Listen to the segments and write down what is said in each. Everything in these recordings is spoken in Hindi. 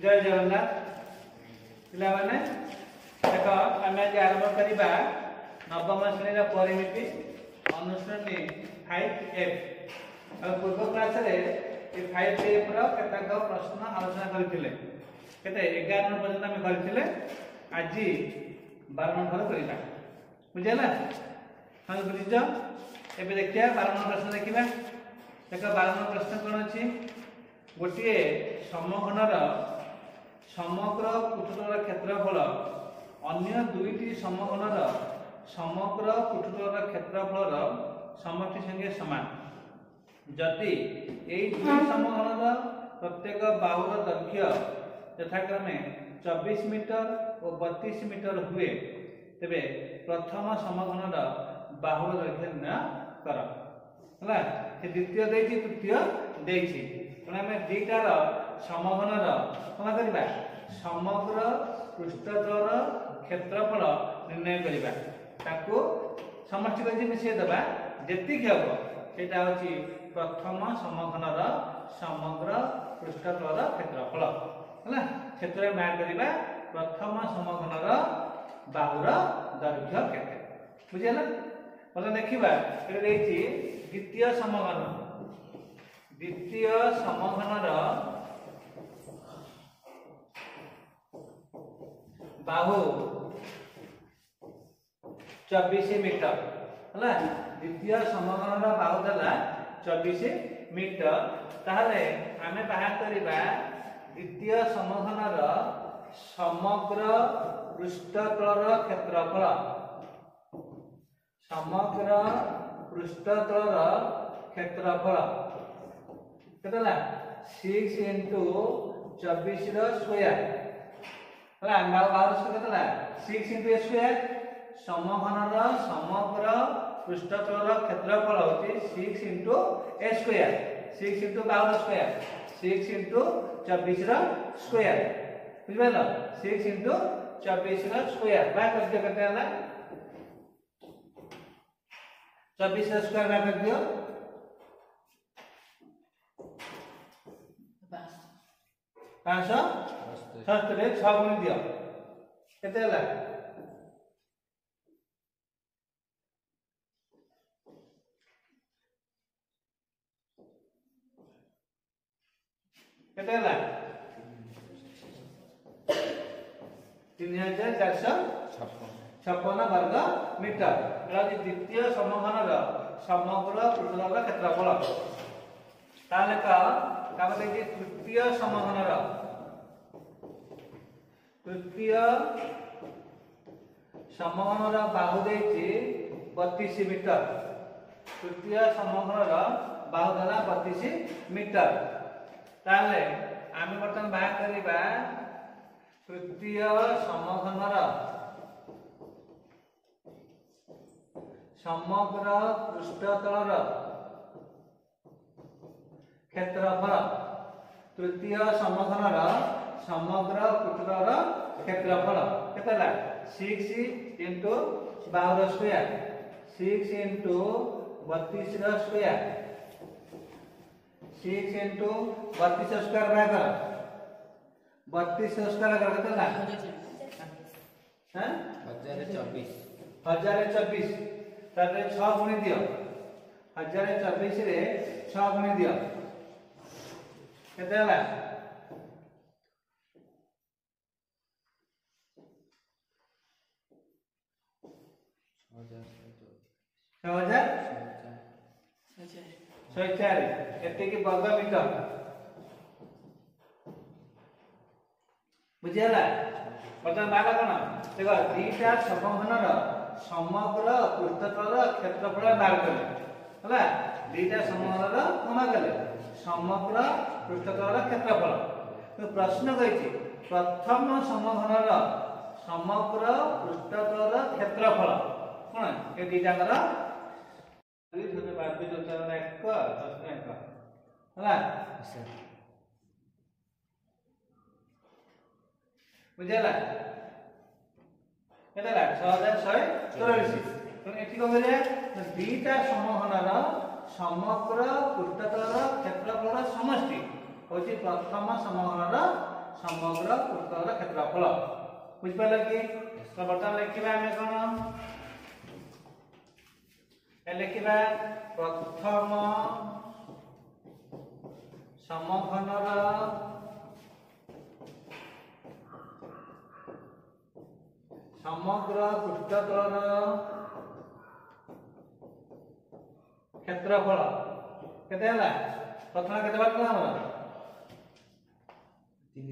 जय जगन्नाथ पिला माने देखो आम आज आरंभ करवा नवम श्रेणी परिमिति अनुश्रेणी 5F और पूर्व क्लास रे 5F रो केतक प्रश्न आलोचना करथिले केते 11 नंबर पर्यंत हम करथिले आज 12 नंबर करिबा बुझला हम बुझिजो एबे देखिया 12 नंबर प्रश्न देखिबा देखो 12 नंबर प्रश्न कोन अछि गोटे समघनर समग्र पृष्ठतल क्षेत्रफल अन्य दुईटी समघनर समग्र पृष्ठतल क्षेत्रफल समष्टि संगे समान जदि एई दुई समघनर प्रत्येक बाहुर दैर्घ्य यथाक्रमे 24 मीटर और 32 मीटर हुए तेबे प्रथम समघनर बाहुर दैर्घ्य निर्णय कर हला से द्वितीय देछि तृतीय देछि आम दुईटार समघनर कौन करवा समग्र पृष्ठतल क्षेत्रफल निर्णय करवा ताको समष्टि कर मिसेदेवा जेतिक हम सेटा होची प्रथम समघनर समग्र पृष्ठतल क्षेत्रफल है क्षेत्र मार्क करवा प्रथम समघनर बाहुर दैर्घ्य केते बुझिला मतलब देखिबा एटा देछि द्वितीय समघन द्वितीय समघनर बाहु 24 मीटर हला द्वितीय समघनर बाहु दला 24 मीटर ताहले आमे बाहर करबा द्वितीय समघनर समग्र पृष्ठतल क्षेत्रफल समग्र पृष्ठतल क्षेत्रफल केतला 6 into 24 रो स्क्वायर हला बाहर से केतला 6 into a स्क्वायर समघनर समग्र पृष्ठतल क्षेत्रफल होची 6 into a स्क्वायर 6 into बाहर स्क्वायर 6 into 24 रो स्क्वायर बुझबेला 6 into 24 रो स्क्वायर बा करते केते हला 24 रो स्क्वायर बा कर दियो 500 रे 6 गुण दियो केते हला केते हला 3456 वर्ग मीटर एला द्वितीय समघनर समग्र पृष्ठतल क्षेत्रफल ताले का देखिए तृतीय समघनर बाहु देछि 32 मीटर तृतीय समघनर बाहु दला 32 मीटर ताले आमे बर्तन बाहर करबा तृतीय समघनर समग्र पृष्ठतल क्षेत्रफल तृतीय समघनर समग्र पृष्ठतल क्षेत्रफल केतला 6 into बाहुर स्क्वायर 6 into 32 रो स्क्वायर 6 into 32 स्क्वायर भाग 32 स्क्वायर कर केतला हैं 1024 तारे 6 गुणी दियो 1024 रे 6 गुणी दियो केते हला 6000 एते की वर्ग मीटर बुझियाला मतलब बाला कोन देखो दीटा समघनर समग्र पृष्ठतल क्षेत्रफल बार करे हला दीटा समघनर कोन गले समग्र पृष्ठतल क्षेत्रफल तो प्रश्न कहिछि प्रथम समघनर समग्र पृष्ठतल क्षेत्रफल कोन ए दीटाकर 2.5 हला बुझला केतला 6184 तो एठी को गले दीटा समघनर समग्र पृष्ठतल क्षेत्रफल समष्टि होची प्रथम समघनर समग्र पृष्ठतल क्षेत्रफल बुझ पाले कि तो बर्तमान लिखिबा हमें कोन लिखिबा प्रथम समघनर समग्र पृष्ठतल क्षेत्रफल केते हला प्रथम केते बात हमरा 3456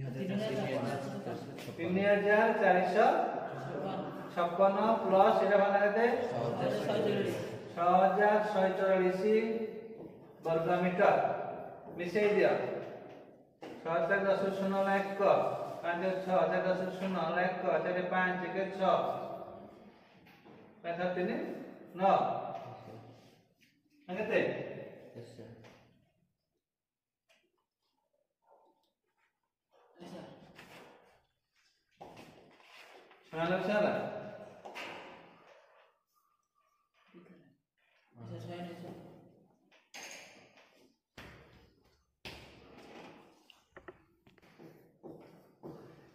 प्लस एटा बना केते 6144 वर्ग मीटर मिसै दियो 6010 1 5 6010 1 5 के 6 पैसा 3 9 केते Mana salah?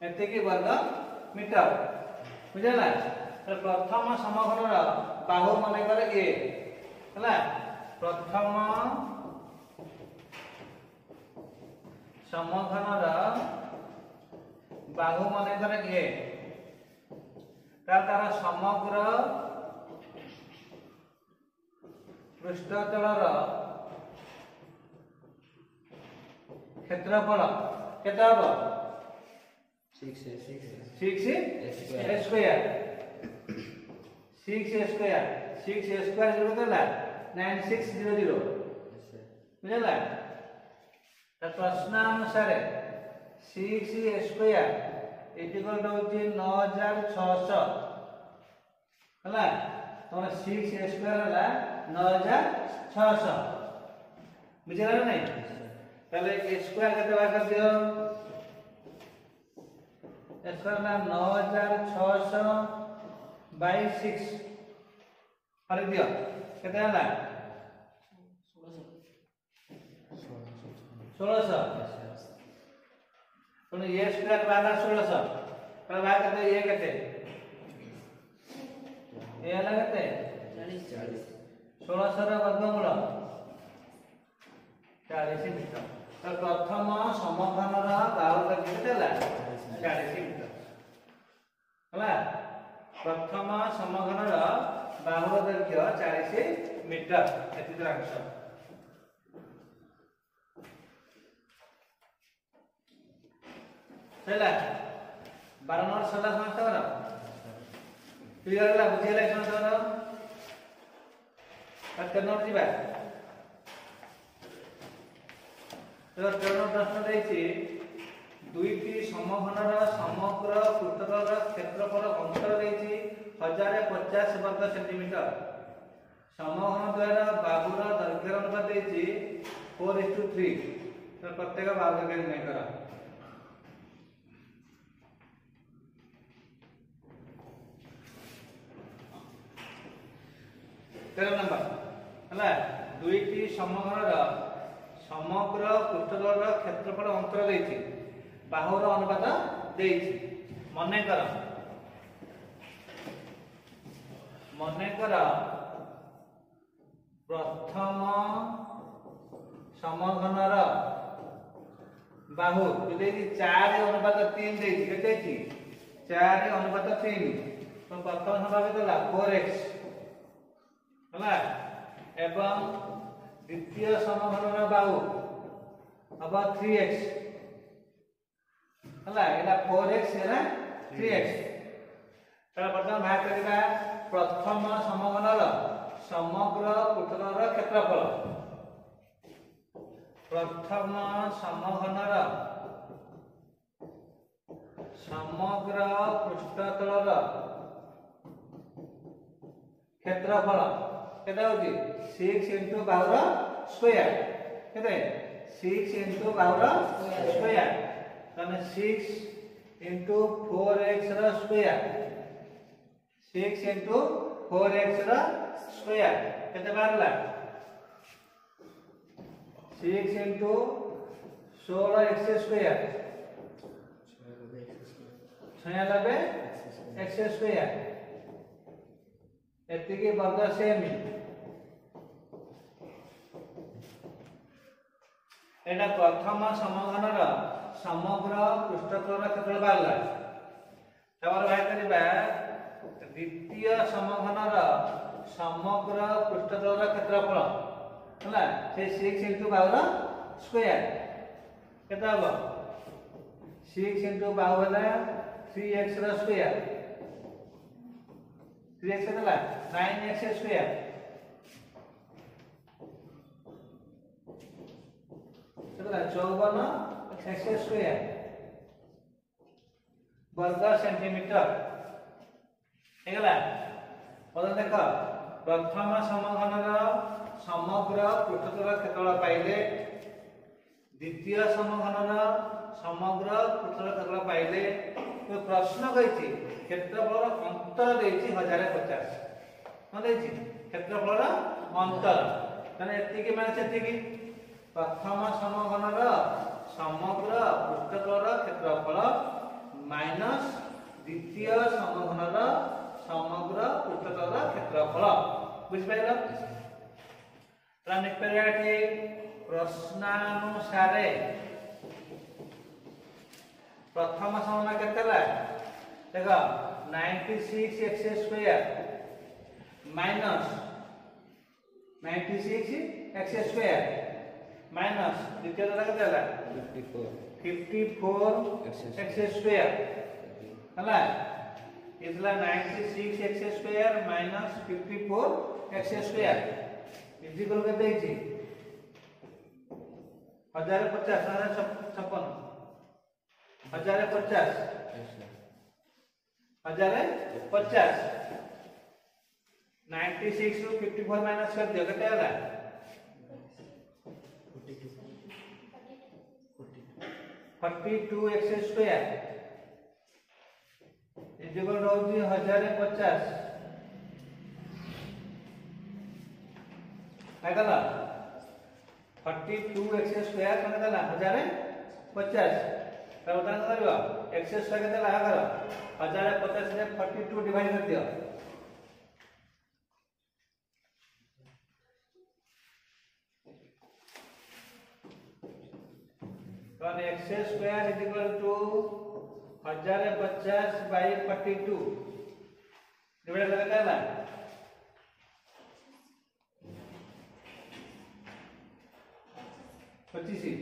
एतिकी वर्ग मीटर बुझला तो प्रथम समघनर बाहु माने करे ए हला प्रथम समघनर बाहु माने करे ए तार समग्र पृष्ठतलर क्षेत्रफल केते हबो 6 स्क्वायर 6 स्क्वायर जो केला 9600 बुझला त प्रश्न अनुसार 6 स्क्वायर इक्वल होची 9600 हला तोरा 6 स्क्वायर हला 9600 बुझला नहीं पहले स्क्वायर केते बात कर दियो स्क्वायर ना 9600 बाय 6 कर दियो केते हला 1600 तो ये स्क्वायर वाला 1600 पर बात करते ये कहते ये अलग कहते 1600 रा वर्गमूल 40 मीटर तो प्रथम समघनर बाहु केते हला 40 मीटर हला प्रथम समघनर बाहु दैर्घ्य 40 मीटर एति द्रांश चला 12 नंबर सला समझतर क्लियर हला बुझिला समझतर कत नंबर जीवा तो तेनो प्रश्न देछि दुईटी समघनर समग्र पृष्ठतल क्षेत्रफल अंतर देछि 1050 वर्ग सेंटीमीटर समघन द्वारा बाहुर दैर्घ्य अनुपात देछि 4:3 तो प्रत्येक बाहु दैर्घ्य निर्णय करा 13 नंबर हला दुईटी समघनर समग्र पृष्ठतल क्षेत्रफल अंतर देछि बाहुर अनुपात देछि मने कर प्रथम समघनर बाहु यदि 4:3 देछि केते छि 4:3 तो प्रथम संभावित होला 4x हला एवं द्वितीय समघनर बाहु अब 3x हला एला 4x एला 3x तर प्रथम भाग करिबा प्रथम समघनर समग्र पृष्ठतल क्षेत्रफल प्रथम समघनर समग्र पृष्ठतल क्षेत्रफल केते होची 6 into बाहुर स्क्वायर केते 6 into बाहुर स्क्वायर तने 6 into 4x रा स्क्वायर 6 into 4x रा स्क्वायर केते बारला 6 into 16x square 96 x square एतिकी वर्ग सेमी एटा प्रथम समघनर समग्र पृष्ठतल क्षेत्रफल बाहरला तबर बाहर करबा द्वितीय समघनर समग्र पृष्ठतल क्षेत्रफल हला से 6 * 12 स्क्वायर केता हो 6 * 12 हला 3x ର स्क्वायर 3x हला 9x स्क्वायर केता 54x स्क्वायर वर्ग सेंटीमीटर हेगला बोल देख प्रथम समघनर समग्र पृष्ठतल क्षेत्रफल पाइले द्वितीय समघनर समग्र पृष्ठतल क्षेत्रफल पाइले तो प्रश्न कहिछि क्षेत्रफल अंतर देछि 1050 कोन देछि क्षेत्रफल अंतर तने एतिकी माने सेतिकी प्रथम समघनर समग्र पृष्ठतल क्षेत्रफल माइनस द्वितीय समघनर समग्र पृष्ठतल क्षेत्रफल बुझ पाइलो तने पेरियाटी प्रश्नानुसार प्रथम समघन केतेला देखो 96x square minus 96x square minus द्वितीय टा केतेला 54x स्क्वायर हला इतला 96x square minus 54x square equal केते हिची 1050 1056 1050 96 ରୁ 54 माइनस कर दियो केते होला 42x स्क्वायर इक्वल रहउची 1050 आगला 42x स्क्वायर कने देला 1050 तब उदाहरण करियो x स्क्वायर केते ला करो 1050 से 42 डिवाइड कर दियो तो x square equal to 1050 by 42 divide कर देला 25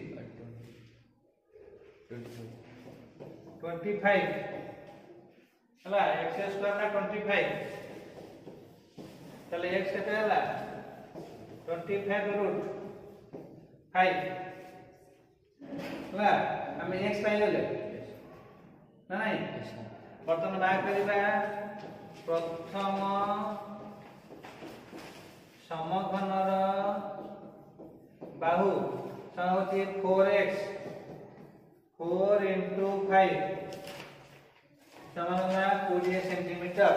हला x स्क्वायर ना 25 चले x केते हला 25 रूट 5 हला हम x पाइले ना नहीं बर्तन बाहर करिबा प्रथम समघनर बाहु होती 4x 4 into 5 समान 20 सेंटीमीटर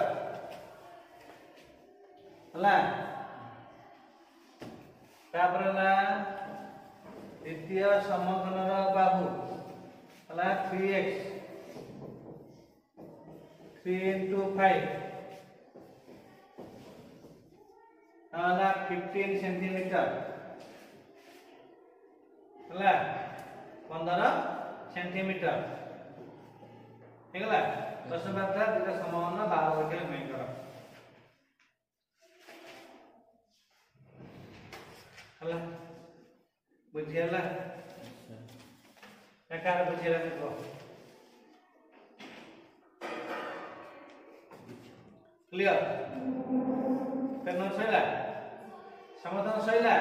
हला तापर हला द्वितीय समघनर बाहु हला 3x 3 into 5 हला 15 सेंटीमीटर हला 15 सेंटीमीटर हेगला प्रश्न पत्र दुटा समान 12 वर्ग में करो हला बुझियला एकार बुझियला देखो क्लियर पेन सैला समाधान सैला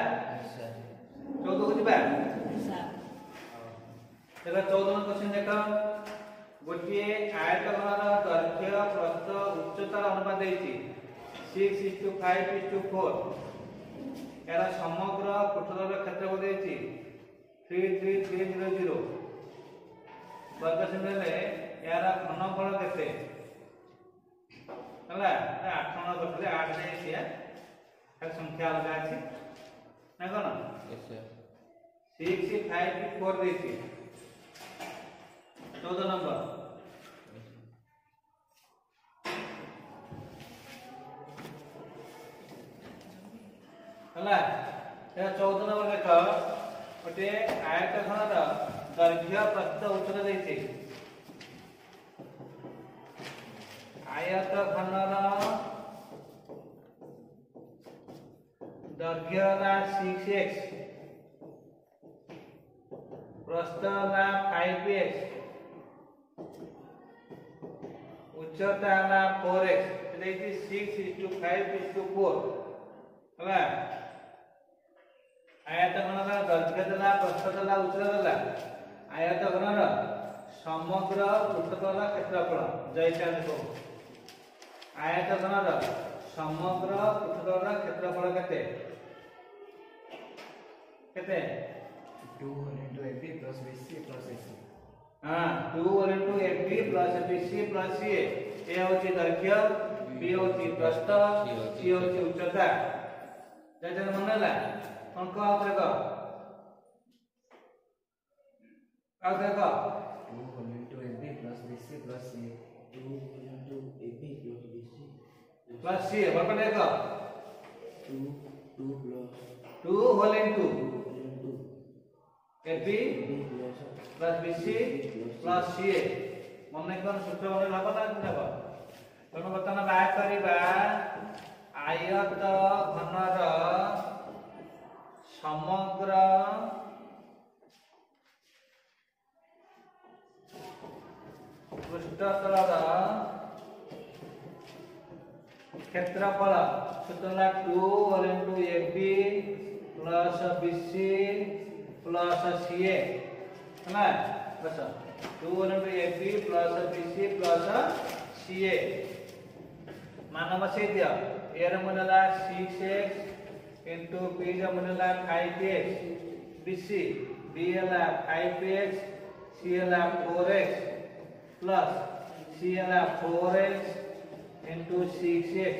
14 को दिबा देखो 14 क्वेश्चन देखो गोटे आयतघनर दैर्घ्य प्रस्थ उच्चतार अनुपात देछि 6:5:4 यार समग्र पृष्ठतल क्षेत्रफल देछि 33300 वर्ग सेंटीमीटर यार घनफल केते हला 8 नंबर करले 8 दे छिया खाली संख्या अलग अछि ना कोन यस सर 6:5:4 देछि 14 नंबर ହେଲା ଏହା 14 नंबर ଲେଖ ଗୋଟେ ଆୟତଘନର ଦୈର୍ଘ୍ୟ ପ୍ରସ୍ଥ ଉଚ୍ଚତା ଦେଇଛି आयतघनर दୈर्घ्य ला 6x प्रस्थ ला 5x उच्चता ला 4x देती 6:5:4 हला आयतघनर दୈर्घ्य देला प्रस्थ देला उच्चता देला आयतघनर समग्र पृष्ठतल क्षेत्रफल जयचांद को आयतघनर समग्र पृष्ठतल क्षेत्रफल केते केते 2 into AB plus BC plus AC हां 2 into AB plus BC plus CA ए होची दୈर्घ्य B होची प्रस्थ C होची उच्चता जयचांद मनला अंक आपरे को आ देखो 2 into AB plus BC plus CA 2 into AB plus BC plus CA बराबर देखो 2 plus 2 whole into 2 into AB AB plus plus BC plus CA मने कोन सूत्र बने लाभ ना देब तनो बर्तन बाय करबा आयत घनर समग्र पृष्ठतलर क्षेत्रफल सूत्र 2 into AB plus BC plus CA है बस 2 into AB plus BC plus CA मान बसे दिया A ର मूल्य ला 6x into B ର मूल्य ला 5x BC B ला 5x C ला 4x plus C ला 4x into 6x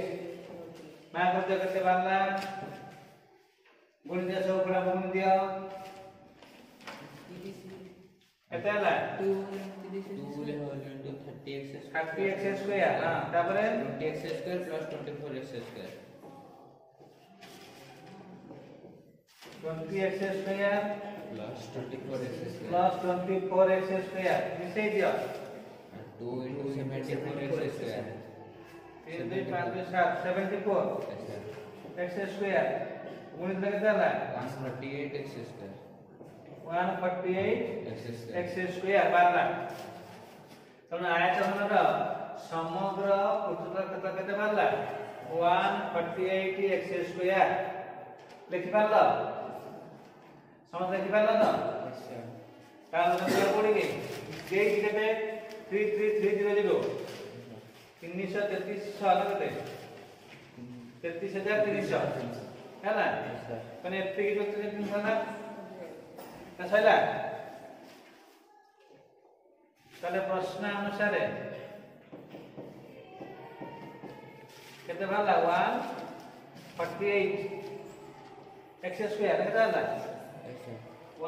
मान करते करते बारला गुण दिया सब बड़ा गुण दिया कितना ला 2 into 30x स्क्वायर हां तापरे 20x square plus 24x square 20x square plus 24x square plus 24x square मिसे दिया 2 into 74x square 3 2 5 7 74 x square गुणित कितना ला 138x square 148 x x square Barla तने आयतघनर समग्र पृष्ठतल क्षेत्र केते बारला 148 x स्क्वायर लिखि पारला समझ लिखि पारला ना कारण नंबर पड़ेगी देख केते 33300 333 साल केते 33300 हैला कने एते की जोते 300 ना कसैला ताले प्रश्न अनुसार केते भाला 148 x स्क्वायर केते भाला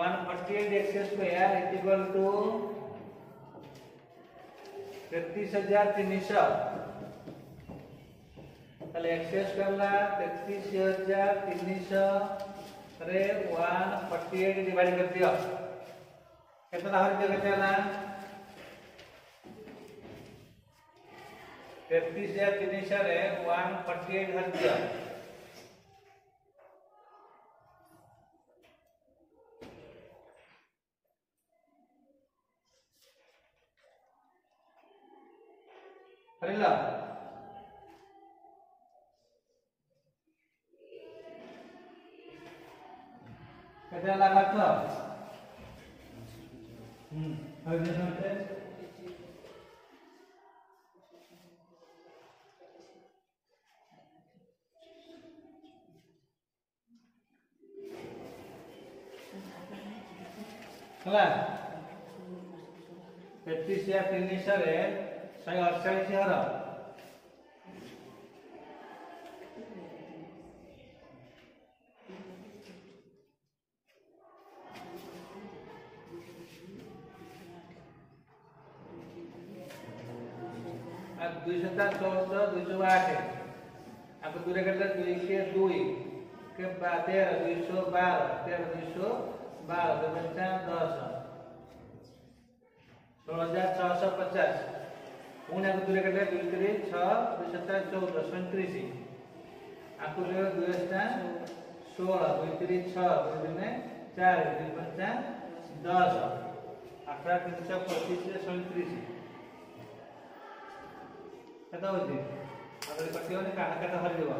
148 x स्क्वायर इक्वल टू 33300 ताले x स्क्वायर ला 33300 रे 148 डिवाइड कर दियो कितना हर जगह केला 33300 रे 148 हर दियो हरिला कितना लगा तो अगले नंबर हला 33 या 300 रे 148 हर अब 214 208 अब दूर करले 2 के 2 के 13 212 13 212 2 10 16,650 पुणे आकु दूरे कटे 2 3 6 2 7 14 37 आकु ले 2 16 2 3 6 2 3 4 2 5 10 18 325 रे 37 कता होती अगर कटियोने काटा काटा हरि देबा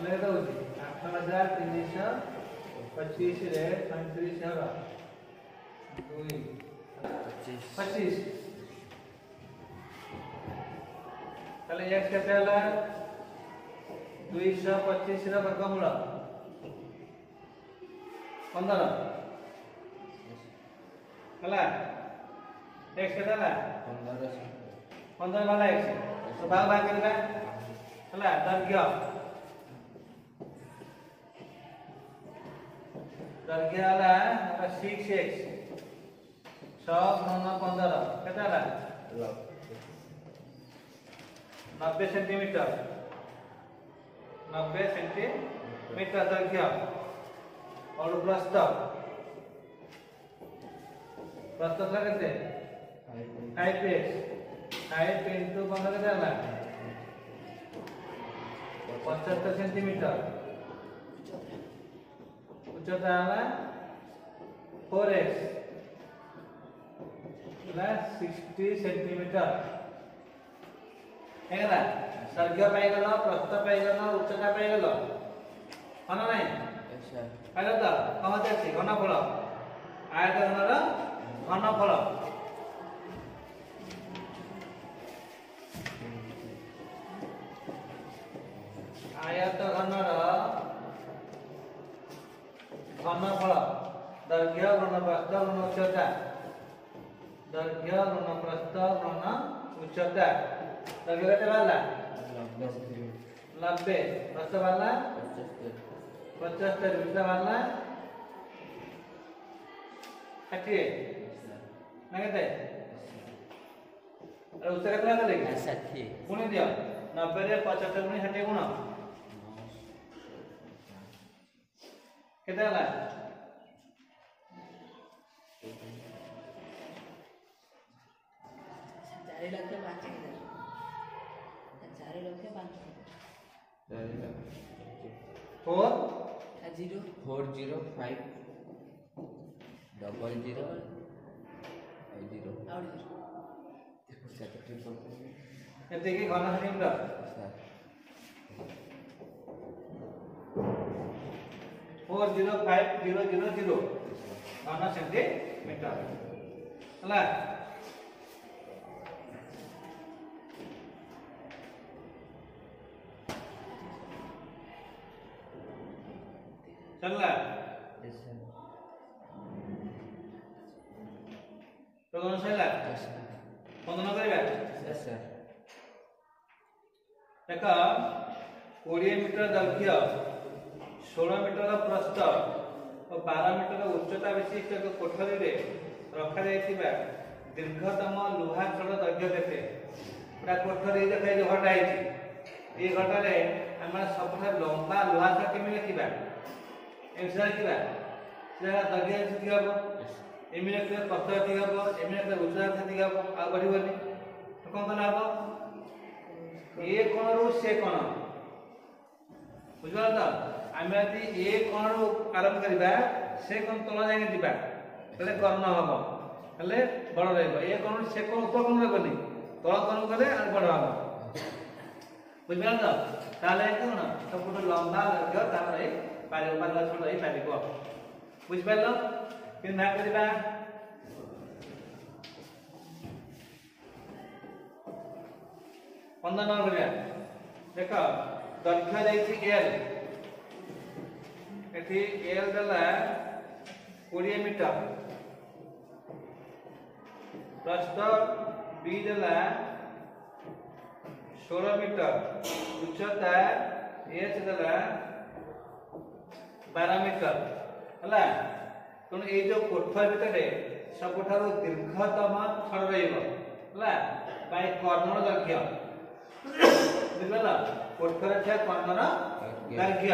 ले कता होती 8,325 रे 37 हरा 2 25 ताले x केते हला 225 रा वर्गमूल 15 हला x केते हला 15 वाला x तो भाग भाग करबा हला दर्घ्य हला 6x 6 9 15 केते हला 90 सेंटीमीटर 90 सेंटीमीटर दर्घ्य और प्रस्थ था केते 5x 5 into 15 केते हला 75 सेंटीमीटर उच्चता हला 4x प्लस 60 सेंटीमीटर हेगला दर्घ्य पाई गलो प्रस्थ पाई गलो उच्चता पाई गलो हना नाही अच्छा पाइलो त कमते अछि घनफल आयत घनर घनफल आयत घनर घनफल दर्घ्य गुण प्रस्थ गुण उच्चता दर्घ्य गुण प्रस्थ गुण उच्चता दर्घ्य केते बाला 90 प्रस्थ बाला 75 उच्चता बाला 60 ना केते अरे उच्चता केते लागले 60 गुणी दियो 90 रे 75 गुणी 60 गुण केते हला 40500 घन सेंटीमीटर हला चलला तो कौन सैला बंधन करबा यस सर देखा 20 मीटर दर्घ्य 16 मीटर प्रस्थ और 12 मीटर उच्चता विशिष्ट एक कोठरी रे रखा जायतिबा दीर्घतम लोहा छड़ दर्घ्य केते पूरा कोठरी देखै जे घटा आइछि ए घटा रे हमरा सबसे लंबा लोहा छड़ केमि लिखिबा एक्सर किबा से दर्घ्य किबा एमिने के प्रस्थ किबा एमिने के उच्चता किबा आ बढ़िबनी तो कोन कला हबो ए कोन रु से कोन बुझला त आमे यदि ए कोन रु आरंभ करबा से कोन तला जाय दिबा तले कर्ण हबो तले बड़ रहबो ए कोन से कोन ऊपर कोन रहबनी तला कोन करे आ बड़ हबो बुझला त ताले कोन सबुठ लंबा दर्घ्य तारे पारे पारे छोड़ ए पारिबो बुझ पाइलो कि ना करबा पंदा न करबा देखो दर्घ्य जाईछि l एठी l दला 20 मीटर प्रस्थ b दला 16 मीटर उच्चता h दला 12 मीटर हला तण ए जो कोठा भितरे सबठारो दीर्घतम छड़ रहइबो हला बाय कर्ण दर्घ्य बुझला କୋଠରେ ଥିବା କର୍ଣ୍ଣର ଦୈର୍ଘ୍ୟ।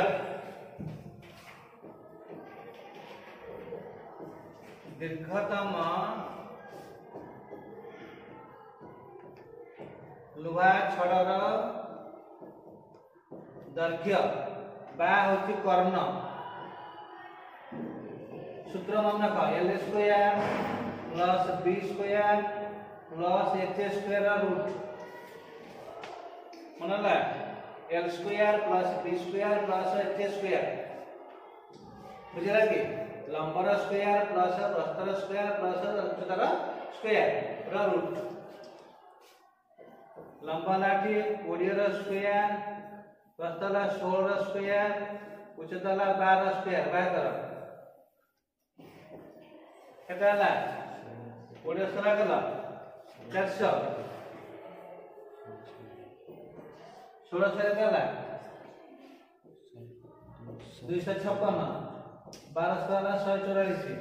ଦୀର୍ଘତମ ଲୁହା ଛଡ଼ର ଦୈର୍ଘ୍ୟ ବା ହେଉଛି କର୍ଣ୍ଣ। सूत्र मन रख L square plus B square plus H square root मन ला L square plus B square plus H square बुझला कि लंबर स्क्वायर प्लस प्रस्तर स्क्वायर प्लस उच्चतार स्क्वायर रा रूट लंबा लाठी 20 रा स्क्वायर प्रस्तर 16 रा स्क्वायर उच्चता 12 रा स्क्वायर बाहर कर केता हला 20 सरा कला 400 16 सरा कला 256 12 सरा 144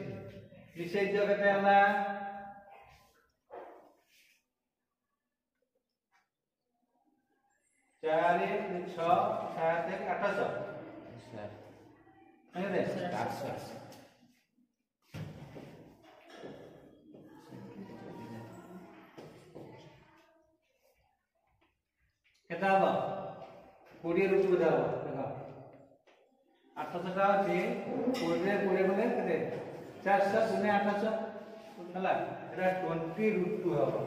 मिसे जो केता हला 4 6 7 800 नहीं रे 800 केता हबो 20 रूट बुझा हबो देखो 800 का अछि 20 रे 20 गले केते 400 गुणे 800 हला एटा 20 रूट हबो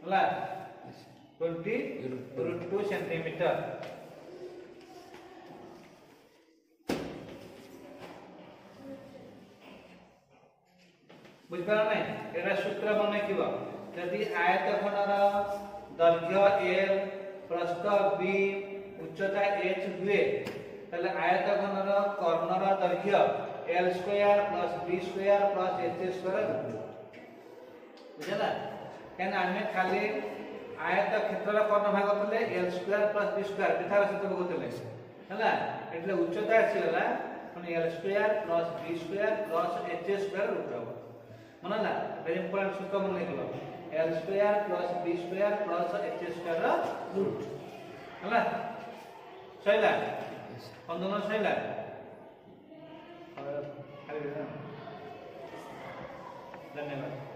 हला 20 रूट 2 सेंटीमीटर बुझपार नै एरा सूत्र बनै किबो यदि आयतखंडर दैर्घ्य l प्रस्थ b उच्चता h हुए तले आयतखंडर कर्णर दैर्घ्य l square plus b square plus h square बुझला केन आमे खाली आयत क्षेत्रर कर्ण भाग तले l square plus b square बिथार सूत्र होतले हला एटले उच्चता आसीला पुनी l square plus b square plus h square root हो मन ना वेरी इंपोर्टेंट सूत्र मन लिखलो l square plus b square plus h square root हला सहीला पंदन सहीला धन्यवाद।